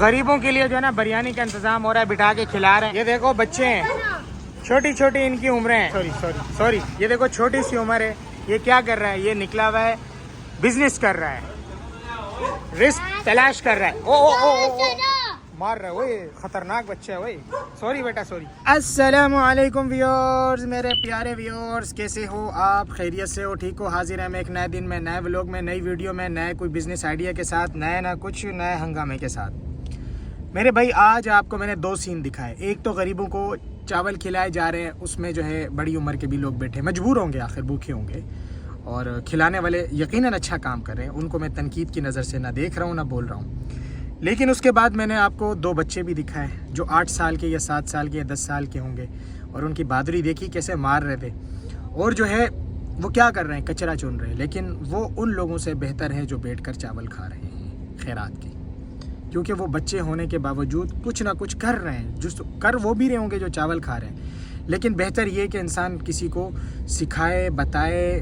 गरीबों के लिए जो है ना बिरयानी का इंतजाम हो रहा है, बिठा के खिला रहे हैं। ये देखो बच्चे हैं, छोटी छोटी इनकी उम्रें हैं। सॉरी ये देखो छोटी सी उम्र है। ये क्या कर रहा है? ये निकला हुआ है, बिजनेस कर रहा है, रिस्क तलाश कर रहा है। ओ मार रहा है वो, खतरनाक बच्चा है वही। सॉरी बेटा सॉरी। अस्सलाम वालेकुम व्यूअर्स, मेरे प्यारे व्यूअर्स, कैसे हो आप? खैरियत से हो? ठीक हो? हाजिर है मैं एक नए दिन में, नए व्लॉग में, नई वीडियो में, नए कोई बिजनेस आइडिया के साथ, नए ना कुछ नए हंगामे के साथ। मेरे भाई आज आपको मैंने दो सीन दिखाए। एक तो गरीबों को चावल खिलाए जा रहे हैं, उसमें जो है बड़ी उम्र के भी लोग बैठे, मजबूर होंगे, आखिर भूखे होंगे, और खिलाने वाले यकीनन अच्छा काम कर रहे हैं। उनको मैं तनकीद की नज़र से ना देख रहा हूँ ना बोल रहा हूँ। लेकिन उसके बाद मैंने आपको दो बच्चे भी दिखाए जो 8 साल के या 7 साल के या 10 साल के होंगे, और उनकी बहादुरी देखी कैसे मार रहे थे। और जो है वो क्या कर रहे हैं? कचरा चुन रहे हैं। लेकिन वो उन लोगों से बेहतर है जो बैठकर चावल खा रहे हैं खैरात की, क्योंकि वो बच्चे होने के बावजूद कुछ ना कुछ कर रहे हैं। जो कर वो भी रहे होंगे जो चावल खा रहे हैं, लेकिन बेहतर ये कि इंसान किसी को सिखाए, बताए,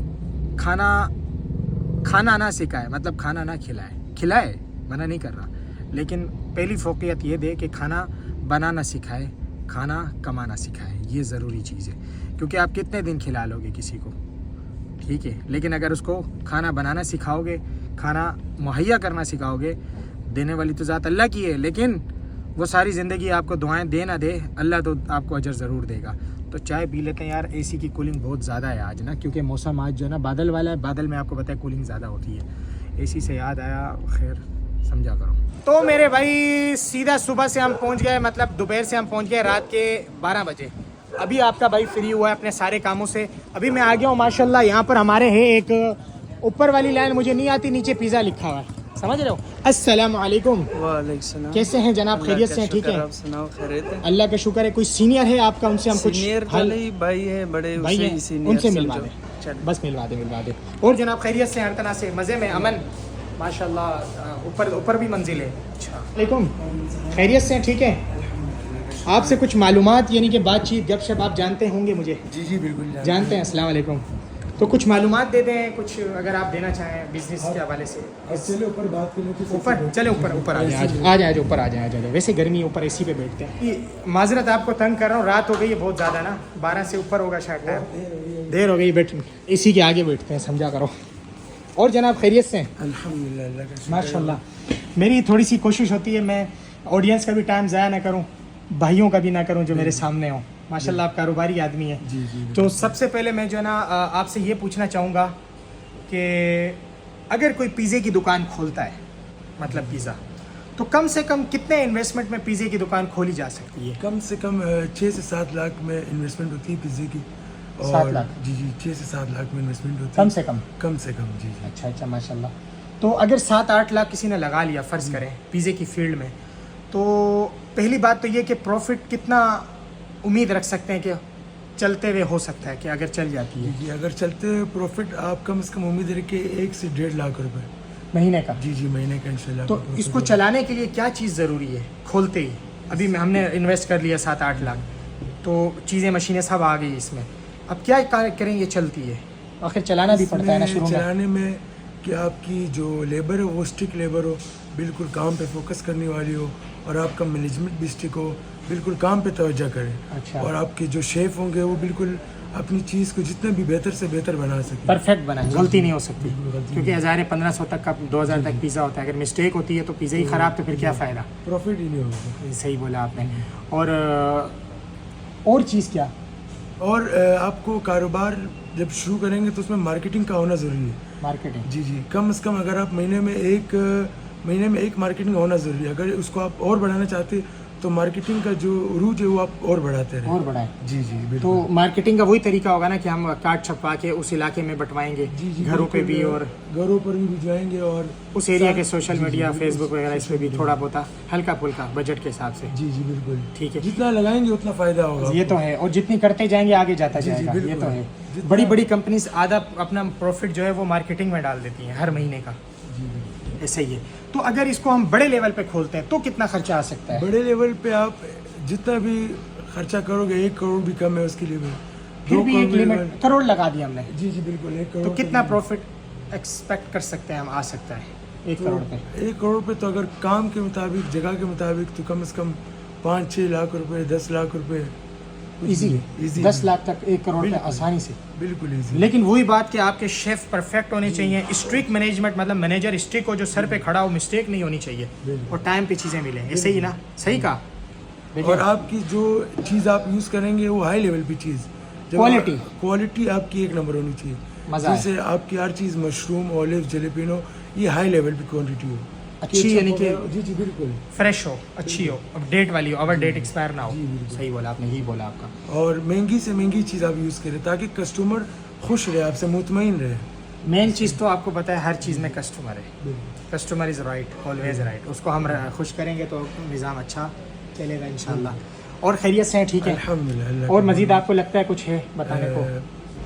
खाना ना सिखाए, मतलब खाना ना खिलाए, मना नहीं कर रहा, लेकिन पहली फोकियत ये दे कि खाना बनाना सिखाए, खाना कमाना सिखाए। ये ज़रूरी चीज़ है, क्योंकि आप कितने दिन खिला लोगे किसी को, ठीक है, लेकिन अगर उसको खाना बनाना सिखाओगे, खाना मुहैया करना सिखाओगे, देने वाली तो ज़ात अल्लाह की है, लेकिन वो सारी ज़िंदगी आपको दुआएं दे ना दे, अल्लाह तो आपको अजर ज़रूर देगा। तो चाय पी लेते हैं यार। एसी की कूलिंग बहुत ज़्यादा है आज ना, क्योंकि मौसम आज जो है ना बादल वाला है। बादल में आपको पता है कूलिंग ज़्यादा होती है। एसी से याद आया, खैर समझा करो। तो मेरे भाई सीधा सुबह से हम पहुंच गए, मतलब दोपहर से हम पहुंच गए रात के 12 बजे। अभी आपका भाई फ्री हुआ है अपने सारे कामों से। अभी मैं आ गया हूँ माशाल्लाह। यहाँ पर हमारे है एक ऊपर वाली लाइन मुझे नहीं आती, नीचे पिज़्ज़ा लिखा हुआ है, समझ रहे हो? अस्सलाम वालेकुम। वालेकुम सलाम। कैसे हैं जनाब? खैरियत से हैं? ठीक है, आप सुनाओ? खैरियत है, अल्लाह का शुक्र है। कोई सीनियर है आपका? उनसे हम कुछ सीनियर तो नहीं, भाई है, बड़े भाई हैं, उनसे मिलवा दे, बस मिलवा दे। और जनाब खैरियत से? हर तरह से मज़े में, अमन माशाल्लाह। ऊपर भी मंजिल है। अच्छा वालेकुम, खैरियत से हैं? ठीक है। आपसे कुछ मालूमात यानी कि बातचीत गपशप आप जानते होंगे मुझे? जी बिल्कुल जानते हैं। अस्सलाम वालेकुम। तो कुछ मालूमात दे दें, कुछ अगर आप देना चाहें बिजनेस के हवाले से। चले ऊपर बात करने की। ऊपर चले, ऊपर आ जाए ऊपर आ जाए। वैसे गर्मी, ऊपर एसी पे बैठते हैं। ये माजरत आपको तंग कर रहा हूँ, रात हो गई है बहुत ज़्यादा ना, 12 से ऊपर होगा शायद टाइम, देर हो गई। बैठ एसी के आगे बैठते हैं, समझा करो। और जनाब खैरियत से? अल्हम्दुलिल्लाह माशाल्लाह। मेरी थोड़ी सी कोशिश होती है मैं ऑडियंस का भी टाइम ज़ाया ना करूं, भाइयों का भी ना करूं जो मेरे सामने हो। माशाल्लाह आप कारोबारी आदमी है। जी तो सबसे पहले मैं जो है ना आपसे ये पूछना चाहूँगा कि अगर कोई पिज़्ज़े की दुकान खोलता है, मतलब पिज़्ज़ा, तो कम से कम कितने इन्वेस्टमेंट में पिज़्ज़े की दुकान खोली जा सकती है? कम से कम 6 से 7 लाख में इन्वेस्टमेंट होती है पिज़्ज़े की। 7 लाख? जी 6 से 7 लाख में इन्वेस्टमेंट होती है। कम से कम जी। अच्छा माशाल्लाह। तो अगर 7-8 लाख किसी ने लगा लिया, फ़र्ज़ करें पिज़्ज़े की फील्ड में, तो पहली बात तो ये कि प्रॉफिट कितना उम्मीद रख सकते हैं कि चलते हुए हो सकता है कि अगर चल जाती है? जी अगर चलते हुए प्रॉफिट आप कम से कम उम्मीद रखिए 1 से 1.5 लाख रुपए महीने का। जी महीने का इंशाल्लाह। तो इसको चलाने के लिए क्या चीज़ ज़रूरी है? खोलते ही अभी हमने इन्वेस्ट कर लिया 7-8 लाख, तो चीज़ें मशीनें सब आ गई इसमें, अब क्या करें? ये चलती है, आखिर चलाना भी पड़ता है ना शुरू में। चलाने में कि आपकी जो लेबर है वो स्टिक लेबर हो, बिल्कुल काम पे फोकस करने वाली हो, और आपका मैनेजमेंट भी स्टिक हो, बिल्कुल काम पे तवज्जो करें। अच्छा। और आपके जो शेफ होंगे वो बिल्कुल अपनी चीज़ को जितना भी बेहतर से बेहतर बना सके, परफेक्ट बनाए, गलती नहीं हो सकती, क्योंकि 1500 तक का 2000 तक पिज़्ज़ा होता है। अगर मिस्टेक होती है तो पिज़्ज़ा ही ख़राब, तो फिर क्या फ़ायदा? प्रॉफिट ही नहीं होगा। सही बोला आपने। और चीज़ क्या? और आपको कारोबार जब शुरू करेंगे तो उसमें मार्केटिंग का होना ज़रूरी है। मार्केटिंग? जी कम से कम अगर आप महीने में एक मार्केटिंग होना ज़रूरी है। अगर उसको आप और बढ़ाना चाहते हैं तो मार्केटिंग का जो रूट है वो आप और बढ़ाते रहें। और बढ़ाएं? जी बिल्कुल। तो मार्केटिंग का वही तरीका होगा ना कि हम कार्ड छपवा के उस इलाके में बंटवाएंगे, घरों पे भी, और घरों पर भी भिजवाएंगे, और उस एरिया के सोशल मीडिया, फेसबुक वगैरह, इस पे भी थोड़ा बहुत हल्का फुल्का बजट के हिसाब से। जी बिल्कुल। ठीक है, जितना लगाएंगे उतना फ़ायदा होगा। ये तो है, और जितनी करते जाएंगे आगे जाता जाएगा। ये तो है। बड़ी कंपनीज आधा अपना प्रॉफिट जो है वो मार्केटिंग में डाल देती हैं हर महीने का। ऐसे ही है। तो अगर इसको हम बड़े लेवल पे खोलते हैं तो कितना खर्चा आ सकता है? बड़े लेवल पे आप जितना भी खर्चा करोगे 1 करोड़ भी कम है उसके लिए। फिर भी एक लिमिट, करोड़ लगा दिया हमने। जी बिल्कुल 1 करोड़। तो कितना प्रॉफिट एक्सपेक्ट कर सकते हैं हम, आ सकता है? 1 करोड़ रुपए। 1 करोड़ रुपए तो अगर काम के मुताबिक, जगह के मुताबिक, तो कम से कम 5-6 लाख रुपए, 10 लाख रुपए इजीली 10 लाख तक 1 करोड़ रुपए आसानी से। बिल्कुल इजी। लेकिन वही बात कि आपके शेफ परफेक्ट होने चाहिए, स्ट्रिक्ट मैनेजमेंट, मतलब मैनेजर स्ट्रिक्ट हो, जो सर पे खड़ा हो, मिस्टेक नहीं होनी चाहिए और टाइम पे चीज़ें मिले। ऐसे ही ना, सही कहा। और आपकी जो चीज़ आप यूज़ करेंगे वो हाई लेवल की चीज़, क्वालिटी आपकी 1 नंबर होनी चाहिए। मज़ा जैसे आपकी हर चीज़ मशरूम, ऑलिव, जलेपिनो, ये हाई लेवल की क्वांटिटी हो, अच्छी, यानी कि जी बिल्कुल फ्रेश हो, अच्छी हो, अपडेट वाली हो, ओवर डेट एक्सपायर ना हो। सही बोला आपने, यही बोला आपका। और महंगी से महंगी चीज़ आप यूज़ करें ताकि कस्टमर खुश रहे, आपसे मुतमईन रहे। मेन चीज़ तो आपको पता है, हर चीज़ में कस्टमर है। Customer is right, always right. उसको हम खुश करेंगे तो निज़ाम अच्छा चलेगा इंशाल्लाह। और खैरियत से हैं? ठीक है अल्हम्दुलिल्लाह। और मज़ीद आपको लगता है कुछ है बताने को?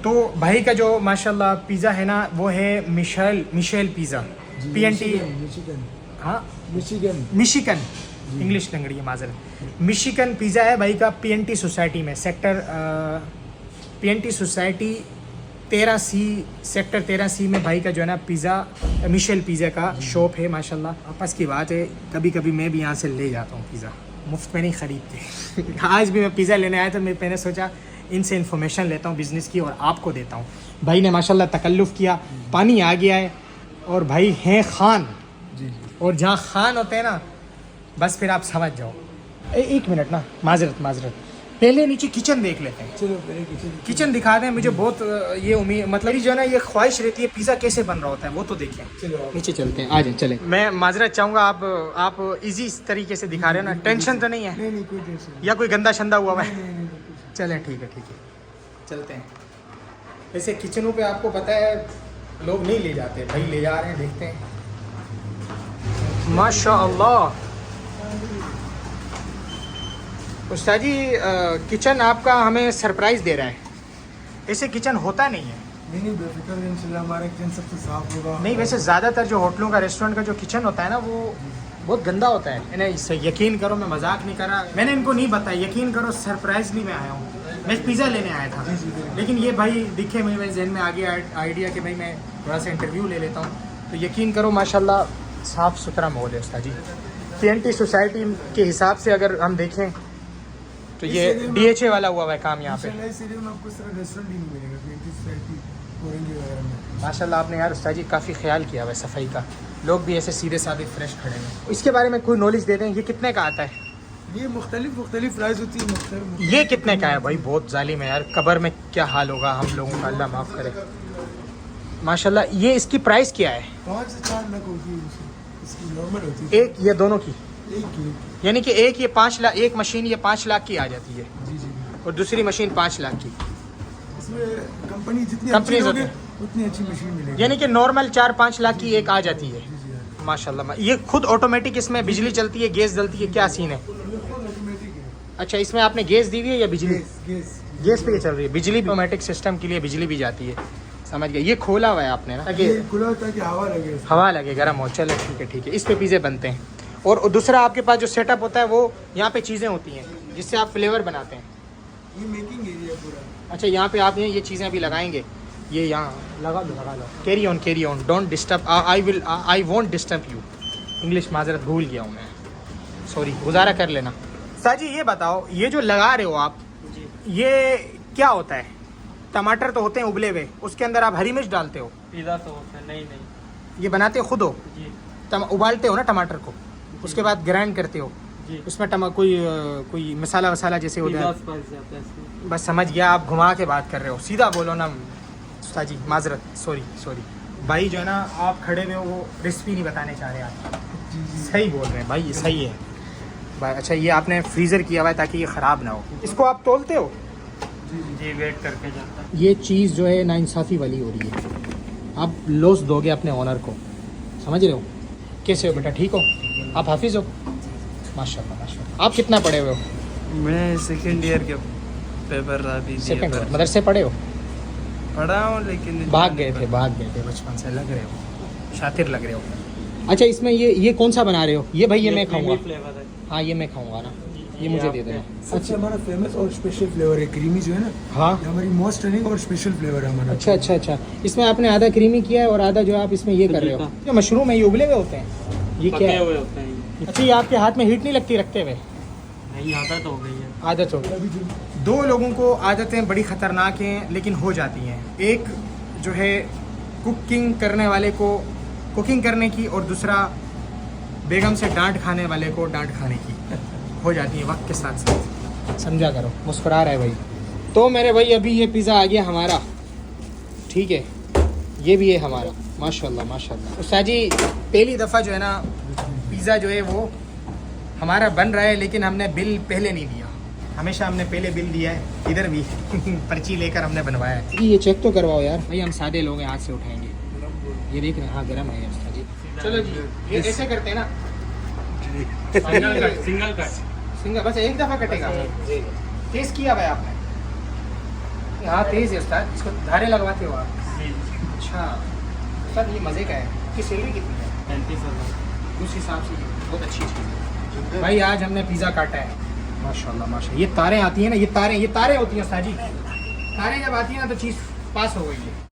तो भाई का जो माशाल्लाह पिज़्ज़ा है ना, वो है मिशेल पिज़्ज़ा, PNT। हाँ, मिशिगन, इंग्लिश लग रही है माजरत। मिशिगन पिज़्ज़ा है भाई का, PNT सोसाइटी में, sector PNT society 13C, sector 13C में भाई का जो है ना पिज़्ज़ा, मिशेल पिज़्ज़ा का शॉप है माशाल्लाह। आपस की बात है, कभी कभी मैं भी यहाँ से ले जाता हूँ पिज़्ज़ा, मुफ्त में नहीं ख़रीदते। आज भी मैं पिज़्ज़ा लेने आया तो मैंने सोचा इनसे इन्फॉर्मेशन लेता हूँ बिज़नेस की और आपको देता हूँ। भाई ने माशाल्लाह तकल्लुफ़ किया, पानी आ गया है, और भाई हैं खान। और जहाँ खान होते हैं ना, बस फिर आप समझ जाओ। 1 मिनट ना, माजरत, पहले नीचे किचन देख लेते हैं। चलो पहले किचन दिखा दें, मुझे बहुत ये उम्मीद, मतलब जो है ना, ये ख्वाहिश रहती है पिज़्ज़ा कैसे बन रहा होता है, वो तो देखें। चलो नीचे चलते हैं, आ जाए चले। मैं माजरत चाहूँगा, आप इजी तरीके से दिखा रहे हो ना, टेंशन तो नहीं है? नहीं कोई टेंशन या कोई गंदा शंदा हुआ है? नहीं। चलें ठीक है, चलते हैं। वैसे किचनों पे आपको पता है लोग नहीं ले जाते, भाई ले जा रहे हैं, देखते हैं। माशाअल्लाह उस्ताद जी, किचन आपका हमें सरप्राइज़ दे रहा है। ऐसे किचन होता नहीं है। नहीं बेफिक्र, इंशाल्लाह हमारा किचन सबसे साफ होगा। नहीं, वैसे ज़्यादातर जो होटलों का, रेस्टोरेंट का जो किचन होता है ना, वो बहुत गंदा होता है। इन्हें इससे यकीन करो, मैं मजाक नहीं कर रहा, मैंने इनको नहीं बताया, यकीन करो सरप्राइजली मैं आया हूँ। मैं पिज़्ज़ा लेने आया था, लेकिन ये भाई दिखे, मेरे जहन में आ गया आइडिया कि भाई मैं थोड़ा सा इंटरव्यू ले लेता हूँ। तो यकीन करो माशाल्लाह साफ़ सुथरा माहौल है उस्ताद जी। PNT सोसाइटी के हिसाब से अगर हम देखें तो ये DHA वाला हुआ है काम यहाँ पे। माशाल्लाह आपने यार उस्ताद जी काफ़ी ख्याल किया हुआ है सफाई का। लोग भी ऐसे सीधे साधे फ्रेश खड़े हैं। इसके बारे में कोई नॉलेज दे दें, ये कितने का आता है? ये मुख्तलिफ प्राइस होती है। ये कितने का है भाई? बहुत जालिम है यार, कब्र में क्या हाल होगा हम लोगों का, अल्लाह माफ़ करे। माशाल्लाह ये इसकी प्राइस क्या है? 5 से 4 लाख होती है इसकी, नॉर्मल होती है। एक ये दोनों की? एक यानी कि एक ये 5 लाख, एक मशीन ये 5 लाख की आ जाती है जी और दूसरी मशीन 5 लाख की। इसमें कंपनी जितनी कंपनीज अच्छी होती होगी उतनी अच्छी मशीन मिलेगी। यानी कि नॉर्मल 4-5 लाख की एक आ जाती है। माशाल्लाह। ये खुद ऑटोमेटिक, इसमें बिजली चलती है, गैस जलती है, क्या सीन है? अच्छा, इसमें आपने गैस दी हुई है या बिजली? गैस पे चल रही है, बिजली ऑटोमेटिक सिस्टम के लिए बिजली भी जाती है। समझ गया। ये खोला हुआ है आपने ना, ताकि खुला होता है कि हवा लगे गर्म हो। चलो ठीक है, इस पे पिज़्ज़े बनते हैं। और दूसरा आपके पास जो सेटअप होता है, वो यहाँ पे चीज़ें होती हैं जिससे आप फ्लेवर बनाते हैं। ये मेकिंग एरिया पूरा। अच्छा, यहाँ पे आप ये चीज़ें अभी लगाएंगे, ये यहाँ लगा लो। Carry on, don't disturb, I won't disturb you. English माजरत भूल गया हूँ मैं, सॉरी, गुजारा कर लेना। सर जी ये बताओ, ये जो लगा रहे हो आप, ये क्या होता है? टमाटर तो होते हैं उबले हुए, उसके अंदर आप हरी मिर्च डालते हो? पिज़्ज़ा सॉस है। नहीं, ये बनाते हो खुद हो? जी उबालते हो ना टमाटर को, उसके बाद ग्राइंड करते हो जी। उसमें कोई मसाला वसाला जैसे होता पिज़्ज़ा है? स्पाइस आता है इसमें। बस समझ गया, आप घुमा के बात कर रहे हो, सीधा बोलो ना उस्ताद जी, माजरत, सॉरी भाई। जो है ना आप खड़े हुए हो, वो रेसिपी नहीं बताने चाह रहे आप। सही बोल रहे हैं भाई, ये सही है भाई। अच्छा, ये आपने फ्रीज़र किया हुआ है ताकि ये ख़राब ना हो। इसको आप तोलते हो? जी वेट करके जाता है। ये चीज़ जो है नाइंसाफ़ी वाली हो रही है, आप लॉस दोगे अपने ऑनर को, समझ रहे हो? कैसे हो बेटा, ठीक हो? आप हाफिज़ हो? माशाल्लाह। आप कितना पढ़े हुए हो? मैं सेकेंड ईयर के पेपर अभी सेकेंड ईयर। मदरसे पढ़े हो? पढ़ा हूँ, लेकिन भाग गए थे बचपन से, लग रहे हो शातिर लग रहे हो। अच्छा, इसमें ये कौन सा बना रहे हो? ये भाई ये मैं खाऊंगा। फ्लेवर है। हाँ, ये मैं खाऊंगा ना। ये मुझे दे देना। सबसे हमारा फेमस और स्पेशल फ्लेवर है क्रीमी जो है ना, हाँ ये हमारी मोस्ट रनिंग और स्पेशल फ्लेवर है हमारा। अच्छा अच्छा अच्छा, इसमें आपने आधा क्रीमी किया है और आधा जो आप इसमें ये कर रहे हो, ये मशरूम है, ये उबले हुए होते हैं, ये क्या है? हुए होते हैं। अच्छा, ये आपके हाथ में हीट नहीं लगती रखते हुए? नहीं, आदत हो गई है। आदत हो गई। दो लोगों को आदतें बड़ी ख़तरनाक हैं लेकिन हो जाती हैं। एक जो है कुकिंग करने वाले को कुकिंग करने की, और दूसरा बेगम से डांट खाने वाले को डांट खाने की हो जाती है वक्त के साथ साथ। समझा करो, मुस्कुरा रहा है भाई। तो मेरे भाई अभी ये पिज़्ज़ा आ गया हमारा, ठीक है, ये भी है हमारा। माशाल्लाह माशाल्लाह। उस्ताद जी पहली दफ़ा जो है ना पिज़्ज़ा जो है वो हमारा बन रहा है, लेकिन हमने बिल पहले नहीं दिया। हमेशा हमने पहले बिल दिया है, इधर भी पर्ची लेकर हमने बनवाया है। ये चेक तो करवाओ यार भाई, हम सादे लोग हैं, हाथ से उठाएंगे। ये देख रहे हैं, हाँ गर्म है उस्ताद जी। चलो जी, ये ऐसे करते हैं ना, सिंगल कट। सिंगल, बस एक दफ़ा कटेगा। तेज़ किया भाई आपने? हाँ तेज़ है उस्ताद, इसको धारे लगवाते हो आप? अच्छा उस्ताद, ये मज़े का है। इसकी सैलरी कितनी है? 35,000। उस हिसाब से ये बहुत अच्छी चीज़ है भाई। आज हमने पिज़्ज़ा काटा है, माशाल्लाह माशाल्लाह। ये तारें आती हैं ना, ये तारें होती हैं उस्ताद जी। तारें जब आती हैं ना तो चीज़ पास हो गई है।